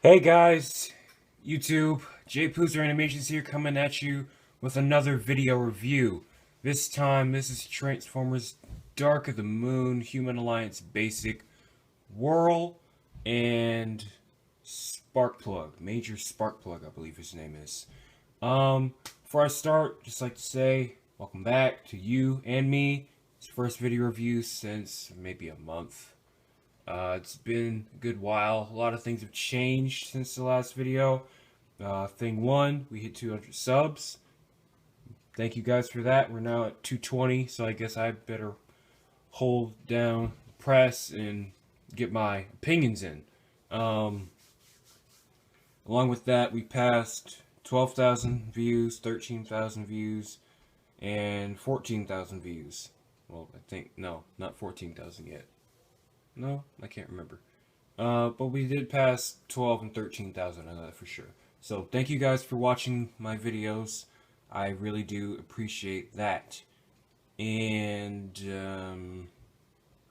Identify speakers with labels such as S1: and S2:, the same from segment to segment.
S1: Hey guys, YouTube, Poozer Animations here coming at you with another video review. This time, this is Transformers Dark of the Moon, Human Alliance Basic, Whirl, and Sparkplug, Major Sparkplug, I believe his name is. Before I start, just like to say, welcome back to you and me. It's the first video review since maybe a month. It's been a good while. A lot of things have changed since the last video. Thing one, we hit 200 subs. Thank you guys for that. We're now at 220, so I guess I better hold down the press and get my opinions in. Along with that, we passed 12,000 views, 13,000 views, and 14,000 views. Well, I think, no, not 14,000 yet. No, I can't remember. But we did pass 12 and 13,000, I know that for sure. So thank you guys for watching my videos. I really do appreciate that. And,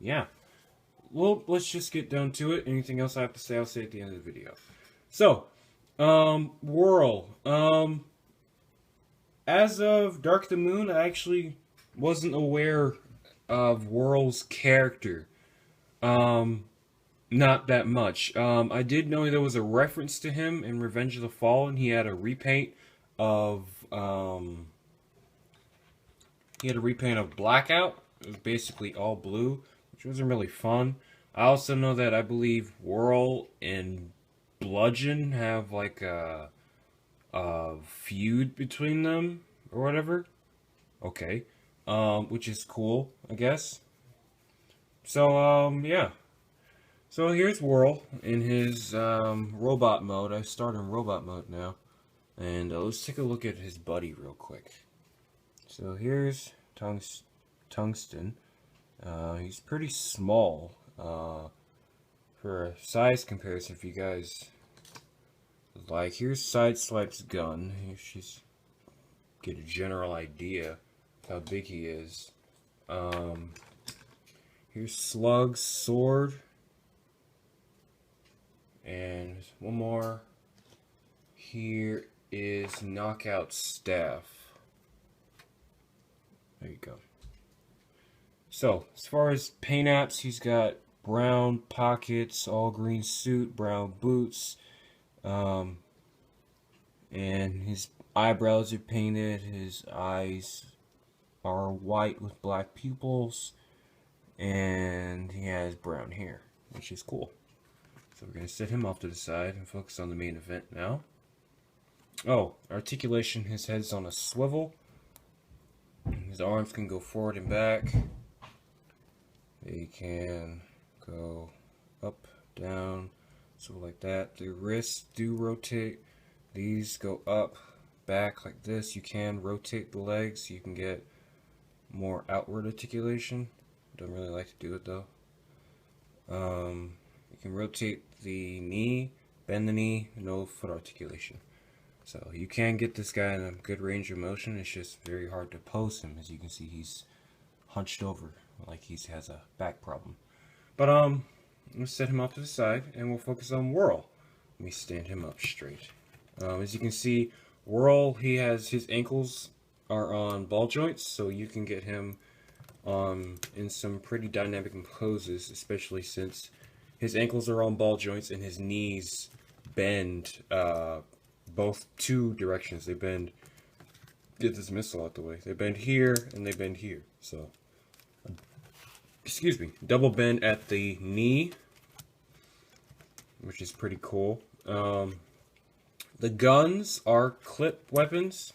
S1: yeah. Well, let's just get down to it. Anything else I have to say, I'll say at the end of the video. So, Whirl. As of Dark the Moon, I actually wasn't aware of Whirl's character. Not that much. I did know there was a reference to him in Revenge of the Fallen. He had a repaint of, Blackout. It was basically all blue, which wasn't really fun. I also know that I believe Whirl and Bludgeon have like a feud between them or whatever. Okay. Which is cool, I guess. So, yeah. So here's Whirl in his robot mode. I start in robot mode now. And let's take a look at his buddy real quick. So here's Tungsten. He's pretty small. For a size comparison, if you guys like, here's Sideswipe's gun. She's get a general idea of how big he is. Here's Slug's sword. And one more. Here is Knockout's staff. There you go. So, as far as paint apps, he's got brown pockets, all green suit, brown boots. And his eyebrows are painted. His eyes are white with black pupils. And he has brown hair, which is cool. So we're going to set him off to the side and focus on the main event now. Oh, articulation, his head's on a swivel. His arms can go forward and back. They can go up, down, so like that. The wrists do rotate. These go up, back like this. You can rotate the legs so you can get more outward articulation. Don't really like to do it though. You can rotate the knee, bend the knee, no foot articulation. So you can get this guy in a good range of motion. It's just very hard to pose him. As you can see, he's hunched over like he has a back problem. But let's set him off to the side and we'll focus on Whirl. Let me stand him up straight. As you can see, Whirl, his ankles are on ball joints, so you can get him in some pretty dynamic poses, especially since his ankles are on ball joints and his knees bend both two directions. They bend, get this missile out the way. They bend here and they bend here. So, excuse me, double bend at the knee, which is pretty cool. The guns are clip weapons.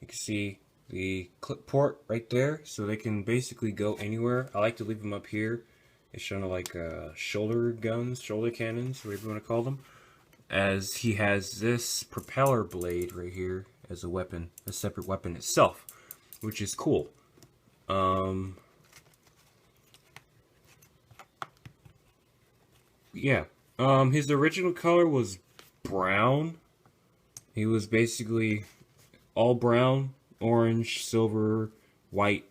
S1: You can see the clip port right there, so they can basically go anywhere. I like to leave them up here. It's kind of like shoulder guns, shoulder cannons, whatever you want to call them. As he has this propeller blade right here as a weapon, a separate weapon itself, which is cool. Yeah. His original color was brown. He was basically all brown, orange, silver, white,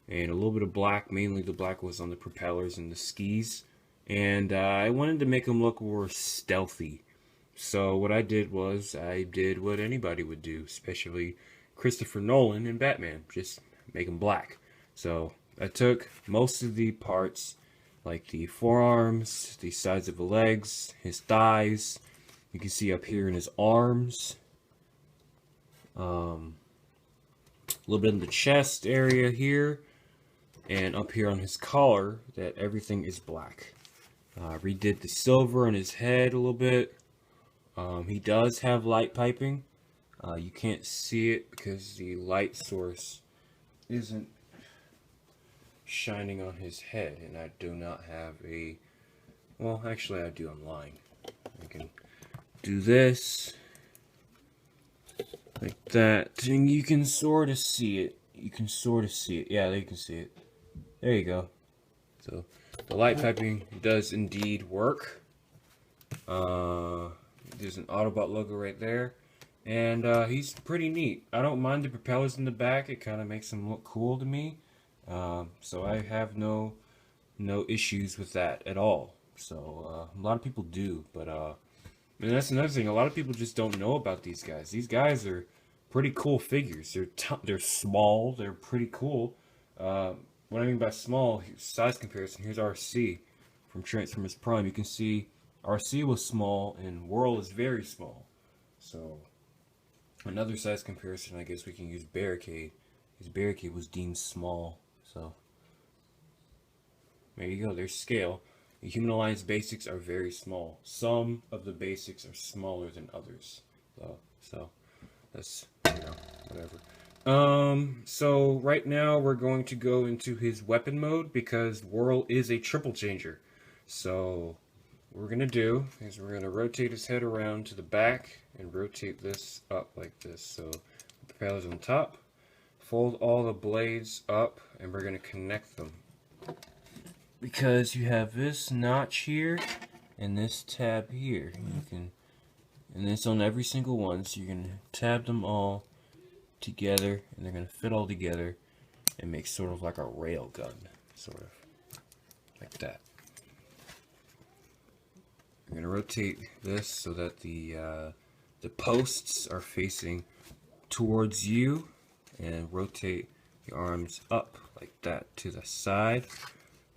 S1: and a little bit of black. Mainly the black was on the propellers and the skis. And I wanted to make him look more stealthy. So what I did was I did what anybody would do, especially Christopher Nolan and Batman, just make them black. So I took most of the parts, like the forearms, the sides of the legs, his thighs. You can see up here in his arms, a little bit in the chest area here, and up here on his collar, that everything is black. Redid the silver on his head a little bit. He does have light piping. You can't see it because the light source isn't shining on his head, and I do not have a, well, actually I do, I'm lying. I can do this like that, and you can sort of see it. You can sort of see it. Yeah, there you can see it. There you go. So the light piping does indeed work. There's an Autobot logo right there, and he's pretty neat. I don't mind the propellers in the back. It kind of makes him look cool to me. So I have no issues with that at all. So a lot of people do, but and that's another thing. A lot of people just don't know about these guys. These guys are pretty cool figures. They're small. They're pretty cool. What I mean by small, size comparison, here's RC from Transformers Prime. You can see RC was small and Whirl is very small. So another size comparison, I guess we can use Barricade. His Barricade was deemed small. So there you go. There's scale. The Human Alliance basics are very small. Some of the basics are smaller than others. So that's, whatever. So right now we're going to go into his weapon mode because Whirl is a triple changer. So what we're gonna do is we're gonna rotate his head around to the back and rotate this up like this. So the propeller's on top. Fold all the blades up and we're gonna connect them. Because you have this notch here and this tab here. And it's on every single one, so you're gonna tab them all together and they're gonna fit all together and make sort of like a rail gun, sort of like that. I'm gonna rotate this so that the posts are facing towards you, and rotate your arms up like that to the side,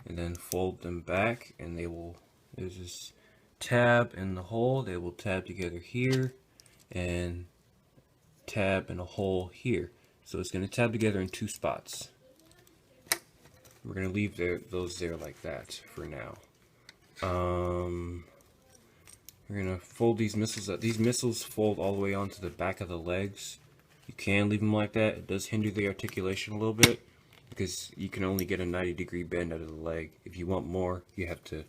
S1: and then fold them back, and they will, there's this tab in the hole, they will tab together here and tab in a hole here. So it's going to tab together in two spots. We're going to leave those there like that for now. We're going to fold these missiles up. These missiles fold all the way onto the back of the legs. You can leave them like that. It does hinder the articulation a little bit because you can only get a 90-degree bend out of the leg. If you want more, you have to,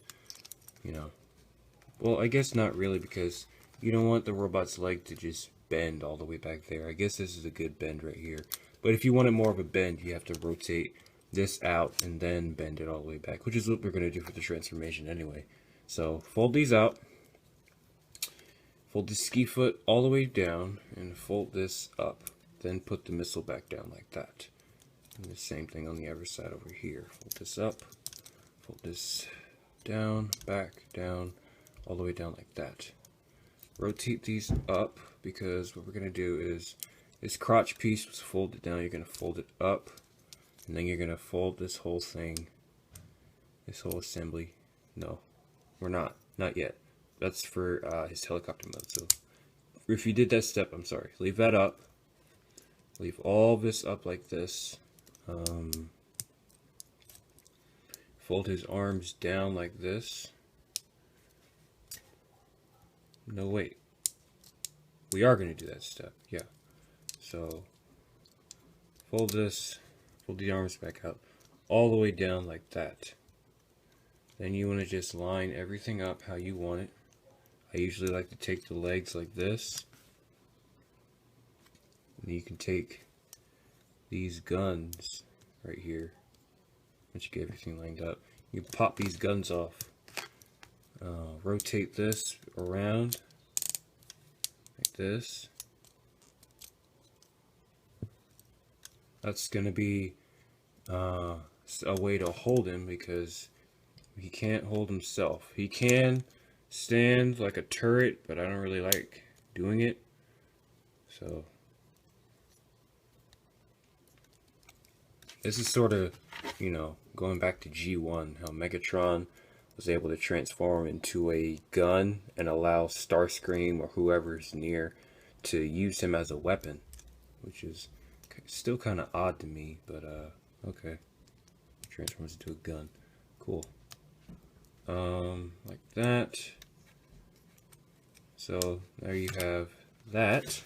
S1: well, I guess not really, because you don't want the robot's leg to just bend all the way back there. I guess this is a good bend right here. But if you wanted more of a bend, you have to rotate this out and then bend it all the way back, which is what we're going to do for the transformation anyway. So fold these out. Fold the ski foot all the way down and fold this up. Then put the missile back down like that. And the same thing on the other side over here. Fold this up. Fold this down, back, down, all the way down like that. Rotate these up, because what we're going to do is this crotch piece was folded down. You're going to fold it up, and then you're going to fold this whole thing, this whole assembly. No, we're not yet. That's for his helicopter mode. So if you did that step, I'm sorry, leave that up. Leave all this up like this. Fold his arms down like this. No, wait. We are going to do that step, yeah. So, fold this, fold the arms back up, all the way down like that. Then you want to just line everything up how you want it. I usually like to take the legs like this. And you can take these guns right here. Once you get everything lined up, you pop these guns off. Rotate this around like this. That's going to be a way to hold him, because he can't hold himself. He can stand like a turret, but I don't really like doing it. So this is sort of, you know, going back to G1, how Megatron was able to transform into a gun and allow Starscream or whoever's near to use him as a weapon, which is still kind of odd to me, but okay. Transforms into a gun. Cool. Like that. So there you have that.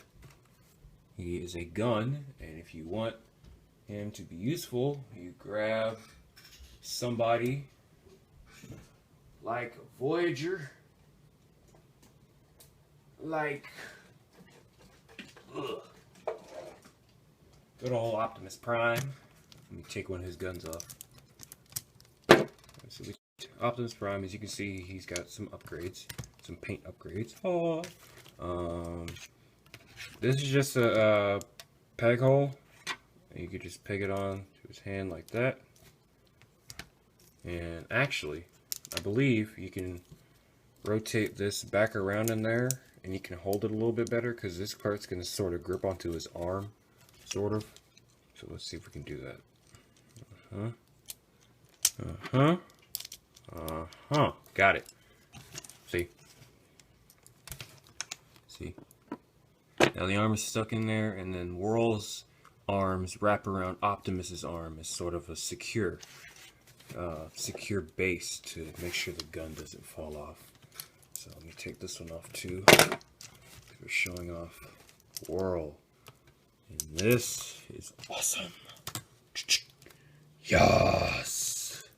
S1: He is a gun, and if you want him to be useful, you grab somebody like a Voyager, like good old Optimus Prime. Let me take one of his guns off. So Optimus Prime, as you can see, he's got some upgrades, some paint upgrades. Oh, this is just a peg hole. And you could just peg it on to his hand like that. And actually, I believe you can rotate this back around in there, and you can hold it a little bit better because this part's going to sort of grip onto his arm, sort of. So let's see if we can do that. Got it. See? Now the arm is stuck in there, and then Whirl's arms wrap around Optimus's arm as sort of a secure base to make sure the gun doesn't fall off. So let me take this one off too. We're showing off Whirl, and this is awesome. Yes.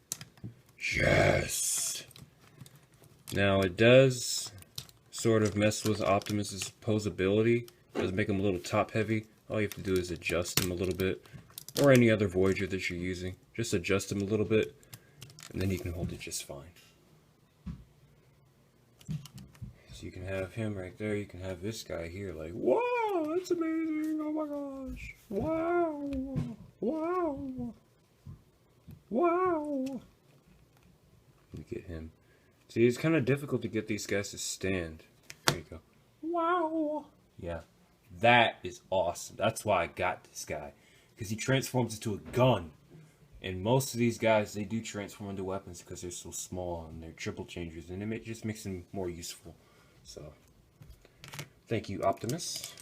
S1: Yes. Now it does sort of mess with Optimus's posability. It does make him a little top heavy. All you have to do is adjust him a little bit, or any other Voyager that you're using. Just adjust him a little bit, and then you can hold it just fine. So you can have him right there. You can have this guy here, like, wow, that's amazing. Oh my gosh. Wow. Wow. Wow. Let me get him. See, it's kind of difficult to get these guys to stand. There you go. Wow. Yeah. That is awesome. That's why I got this guy. Because he transforms into a gun. And most of these guys, they do transform into weapons because they're so small and they're triple changers. And it just makes them more useful. So, thank you, Optimus,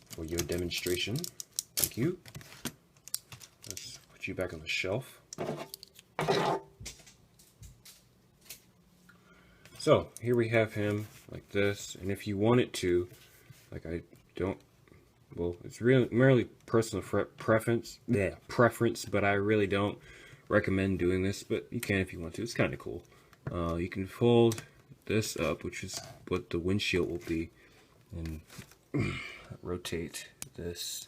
S1: for your demonstration. Thank you. Let's put you back on the shelf. So, here we have him like this. And if you wanted to, like I don't, well, it's really merely personal preference, but I really don't recommend doing this, but you can if you want to. It's kind of cool. You can fold this up, which is what the windshield will be, and rotate this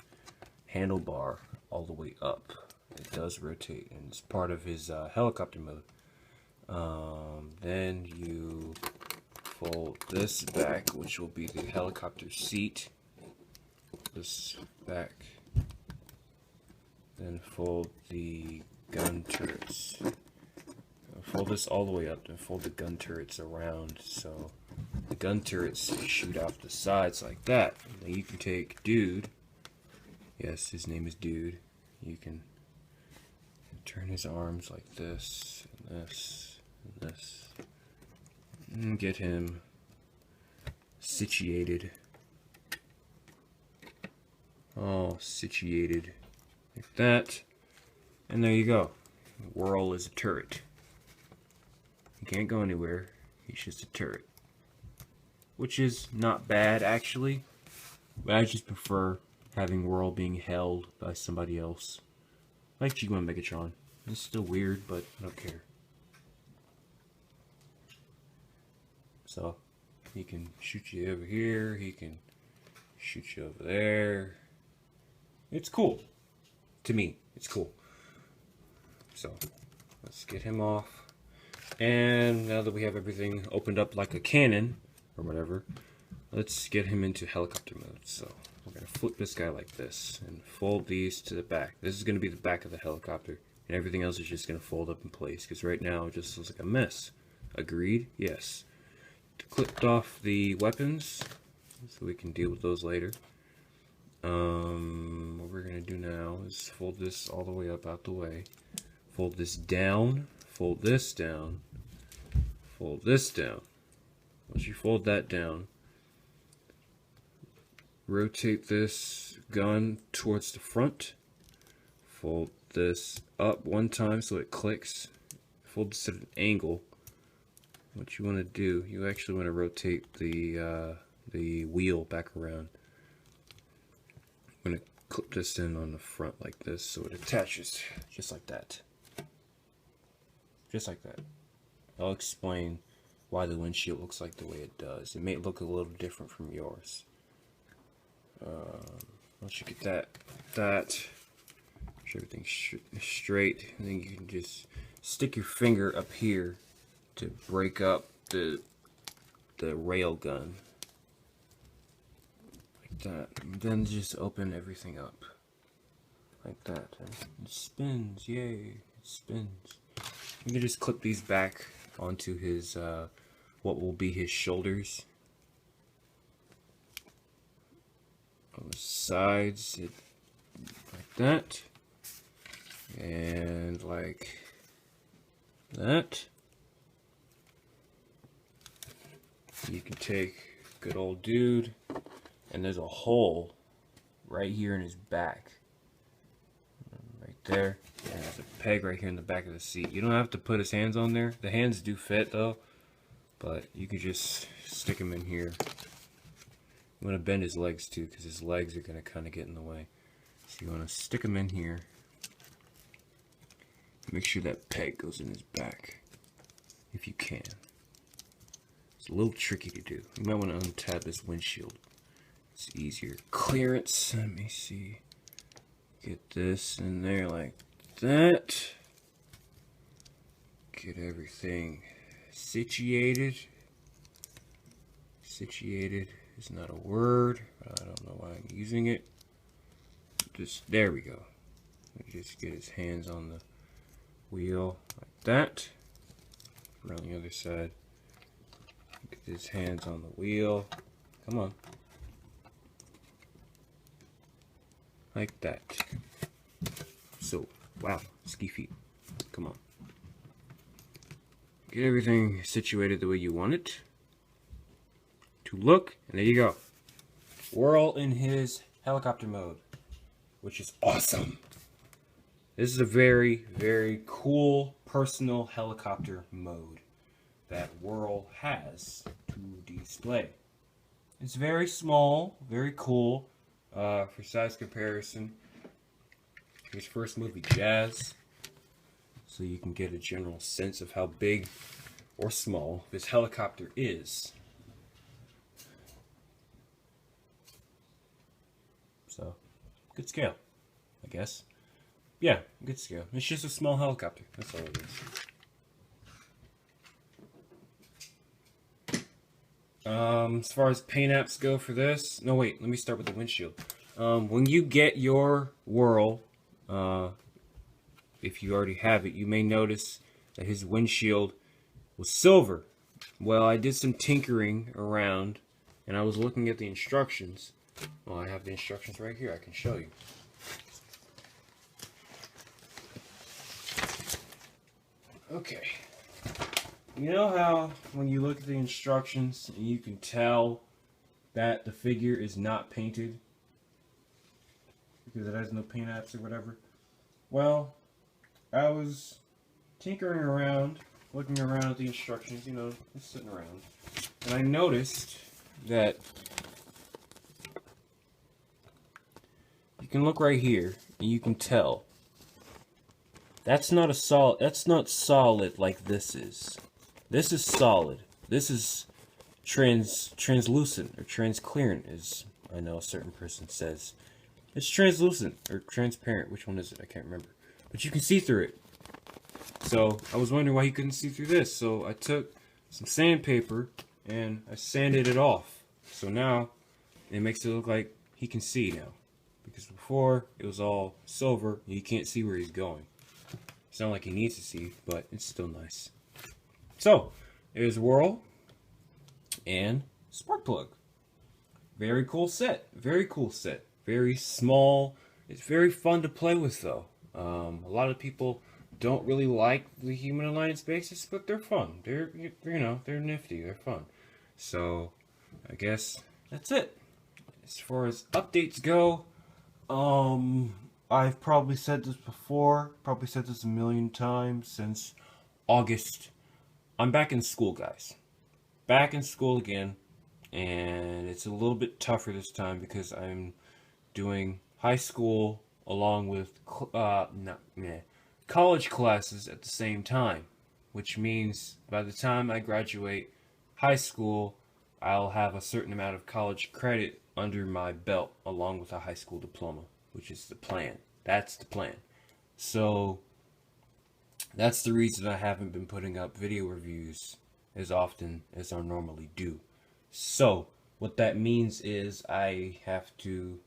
S1: handlebar all the way up. It does rotate, and it's part of his helicopter mode. Then you fold this back, which will be the helicopter seat. This back. Then fold the gun turrets. Fold this all the way up and fold the gun turrets around so the gun turrets shoot off the sides like that. Now you can take Dude. Yes, his name is Dude. You can turn his arms like this and this and this. And get him situated. All situated like that. And there you go. Whirl is a turret. He can't go anywhere. He's just a turret. Which is not bad, actually. But I just prefer having Whirl being held by somebody else. Like G1 Megatron. It's still weird, but I don't care. So, he can shoot you over here. He can shoot you over there. It's cool. To me, it's cool. So, let's get him off. And now that we have everything opened up like a cannon, or whatever, let's get him into helicopter mode. So, we're going to flip this guy like this, and fold these to the back. This is going to be the back of the helicopter, and everything else is just going to fold up in place, because right now it just looks like a mess. Agreed? Yes. clipped off the weapons so we can deal with those later. What we're gonna do now is fold this all the way up out the way. Fold this down, fold this down, fold this down. Once you fold that down, rotate this gun towards the front. Fold this up one time so it clicks. Fold this at an angle. What you want to do, you actually want to rotate the wheel back around. I'm going to clip this in on the front like this so it attaches just like that. Just like that. I'll explain why the windshield looks like the way it does. It may look a little different from yours. Once you get that, everything straight, and then you can just stick your finger up here to break up the rail gun like that, and then just open everything up like that, and it spins. Yay, it spins. You can just clip these back onto his what will be his shoulders on the sides, like that. And like that. You can take good old dude, and there's a hole right here in his back. Right there. And there's a peg right here in the back of the seat. You don't have to put his hands on there. The hands do fit though, but you can just stick him in here. I'm going to bend his legs too, because his legs are going to kind of get in the way. So you want to stick him in here. Make sure that peg goes in his back, if you can. It's a little tricky to do. You might want to untab this windshield. It's easier. Clearance, let me see. Get this in there like that. Get everything situated. Situated is not a word. I don't know why I'm using it. Just, there we go. Just get his hands on the wheel like that. Around the other side. Get his hands on the wheel. Come on. Like that. So, wow, ski feet. Come on. Get everything situated the way you want it to look, and there you go. Whirl in his helicopter mode, which is awesome. This is a very, very cool personal helicopter mode that Whirl has to display. It's very small, very cool for size comparison. His first movie, Jazz, so you can get a general sense of how big or small this helicopter is. So, good scale, I guess. Yeah, good scale. It's just a small helicopter. That's all it is. As far as paint apps go for this, no wait, let me start with the windshield. When you get your Whirl, if you already have it, you may notice that his windshield was silver. Well, I did some tinkering around, and I was looking at the instructions. Well, I have the instructions right here. I can show you. Okay. You know how when you look at the instructions and you can tell that the figure is not painted because it has no paint apps or whatever? Well, I was tinkering around, looking around at the instructions, you know, just sitting around, and I noticed that you can look right here and you can tell that's not solid like this is. This is solid. This is translucent or transparent, as I know a certain person says. It's translucent or transparent. Which one is it? I can't remember. But you can see through it. So I was wondering why you couldn't see through this. So I took some sandpaper and I sanded it off. So now it makes it look like he can see now. Because before it was all silver and you can't see where he's going. It's not like he needs to see, but it's still nice. So, there's Whirl. and Sparkplug. Very cool set. Very cool set. Very small. It's very fun to play with, though. A lot of people don't really like the Human Alliance bases, but they're fun. They're nifty. They're fun. So, I guess that's it. As far as updates go, I've probably said this before. Probably said this a million times since August. I'm back in school, guys. Back in school again. And it's a little bit tougher this time because I'm doing high school along with college classes at the same time, which means by the time I graduate high school, I'll have a certain amount of college credit under my belt along with a high school diploma, which is the plan. That's the plan. So that's the reason I haven't been putting up video reviews as often as I normally do. So, what that means is I have to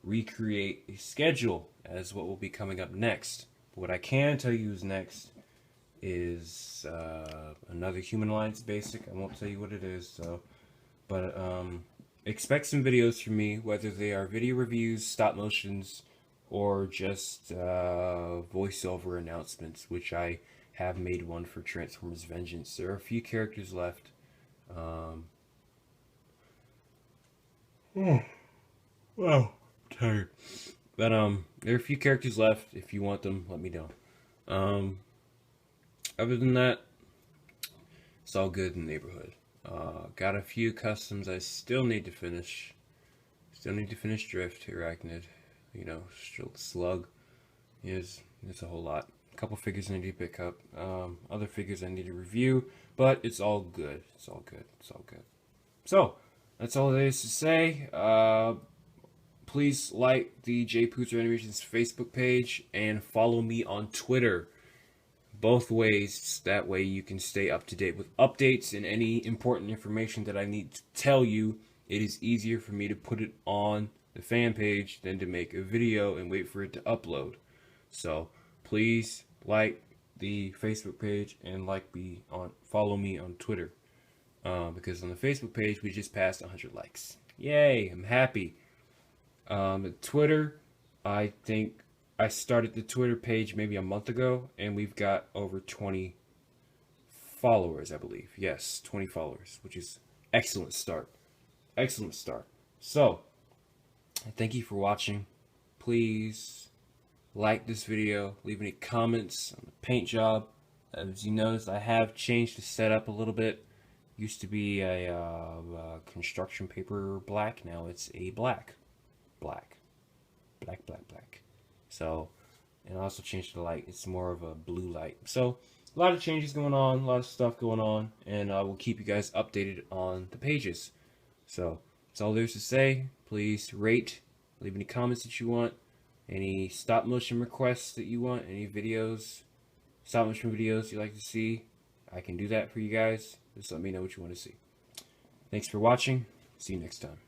S1: recreate a schedule as what will be coming up next. But what I can tell you is next is another Human Alliance basic. I won't tell you what it is, but expect some videos from me, whether they are video reviews, stop motions, or just voiceover announcements, which I have made one for Transformers Vengeance. There are a few characters left. Wow, I'm tired. But there are a few characters left. If you want them, let me know. Other than that, it's all good in the neighborhood. Got a few customs I still need to finish. Still need to finish Drift, Arachnid, Slug. There's a whole lot. A couple figures I need to pick up. Other figures I need to review. But it's all good. It's all good. It's all good. So, that's all there is to say. Please like the J Poozer Animations Facebook page and follow me on Twitter. Both ways. That way you can stay up to date with updates and any important information that I need to tell you. It is easier for me to put it on the fan page than to make a video and wait for it to upload. So please like the Facebook page and follow me on Twitter. Because on the Facebook page, we just passed 100 likes. Yay, I'm happy. Twitter, I think I started the Twitter page maybe a month ago, and we've got over 20 followers, I believe. Yes, 20 followers, which is excellent start. Excellent start. So, thank you for watching. Please like this video, leave any comments on the paint job. As you notice, I have changed the setup a little bit. Used to be a construction paper black. Now it's a black. So, and I also changed the light. It's more of a blue light. So, a lot of changes going on. A lot of stuff going on. And I will keep you guys updated on the pages. So, that's all there is to say. Please rate. Leave any comments that you want. Any stop motion requests that you want. Any videos. Stop motion videos you'd like to see. I can do that for you guys. Just let me know what you want to see. Thanks for watching. See you next time.